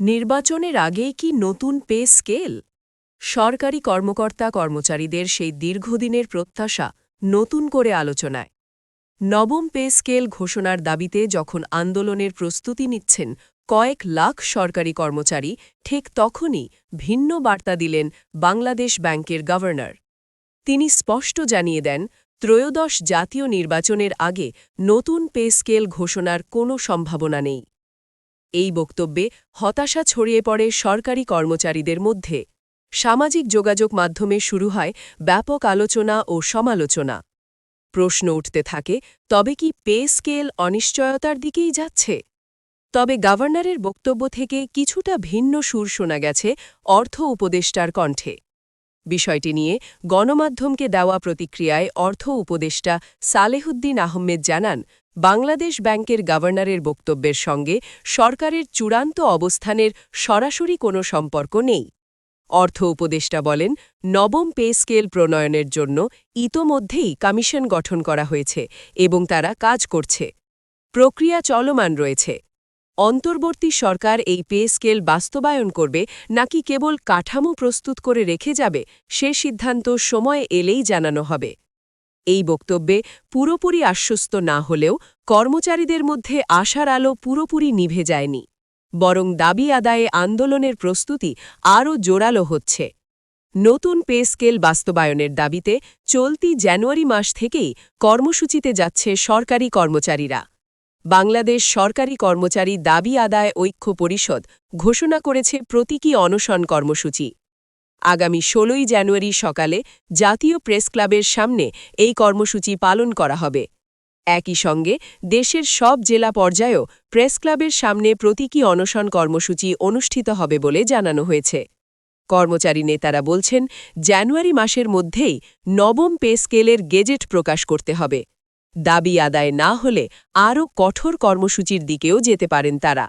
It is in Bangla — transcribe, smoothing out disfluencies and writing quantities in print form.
নির্বাচনের আগেই কি নতুন পে স্কেল? সরকারি কর্মকর্তা কর্মচারীদের সেই দীর্ঘদিনের প্রত্যাশা নতুন করে আলোচনায়। নবম পে স্কেল ঘোষণার দাবিতে যখন আন্দোলনের প্রস্তুতি নিচ্ছেন কয়েক লাখ সরকারি কর্মচারী, ঠিক তখনই ভিন্ন বার্তা দিলেন বাংলাদেশ ব্যাংকের গভর্নর। তিনি স্পষ্ট জানিয়ে দেন, ত্রয়োদশ জাতীয় নির্বাচনের আগে নতুন পে স্কেল ঘোষণার কোনো সম্ভাবনা নেই। এই বক্তব্যে হতাশা ছড়িয়ে পড়ে সরকারি কর্মচারীদের মধ্যে। সামাজিক যোগাযোগ মাধ্যমে শুরু হয় ব্যাপক আলোচনা ও সমালোচনা। প্রশ্ন উঠতে থাকে, তবে কি পে স্কেল অনিশ্চয়তার দিকেই যাচ্ছে? তবে গভর্নরের বক্তব্য থেকে কিছুটা ভিন্ন সুর শোনা গেছে অর্থ উপদেষ্টার কণ্ঠে। বিষয়টি নিয়ে গণমাধ্যমকে দেওয়া প্রতিক্রিয়ায় অর্থ উপদেষ্টা সালেহুদ্দিন আহমেদ জানান, বাংলাদেশ ব্যাংকের গভর্নরের বক্তব্যের সঙ্গে সরকারের চূড়ান্ত অবস্থানের সরাসরি কোনো সম্পর্ক নেই। অর্থ উপদেষ্টা বলেন, নবম পে স্কেল প্রণয়নের জন্য ইতোমধ্যেই কমিশন গঠন করা হয়েছে এবং তারা কাজ করছে। প্রক্রিয়া চলমান রয়েছে। অন্তর্বর্তী সরকার এই পে স্কেল বাস্তবায়ন করবে নাকি কেবল কাঠামো প্রস্তুত করে রেখে যাবে, সে সিদ্ধান্ত সময়ে এলেই জানানো হবে। এই বক্তব্যে পুরোপুরি আশ্বস্ত না হলেও কর্মচারীদের মধ্যে আশার আলো পুরোপুরি নিভে যায়নি, বরং দাবি আদায়ে আন্দোলনের প্রস্তুতি আরও জোরালো হচ্ছে। নতুন পে স্কেল বাস্তবায়নের দাবিতে চলতি জানুয়ারি মাস থেকেই কর্মসূচিতে যাচ্ছে সরকারি কর্মচারীরা। বাংলাদেশ সরকারি কর্মচারী দাবি আদায় ঐক্য পরিষদ ঘোষণা করেছে প্রতীকী অনশন কর্মসূচি। আগামী ১৬ই জানুয়ারি সকালে জাতীয় প্রেস ক্লাবের সামনে এই কর্মসূচি পালন করা হবে। একই সঙ্গে দেশের সব জেলা পর্যায়েও প্রেস ক্লাবের সামনে প্রতীকী অনশন কর্মসূচি অনুষ্ঠিত হবে বলে জানানো হয়েছে। কর্মচারী নেতারা বলছেন, জানুয়ারি মাসের মধ্যেই নবম পে স্কেলের গেজেট প্রকাশ করতে হবে। দাবি আদায় না হলে আরও কঠোর কর্মসূচির দিকেও যেতে পারেন তারা।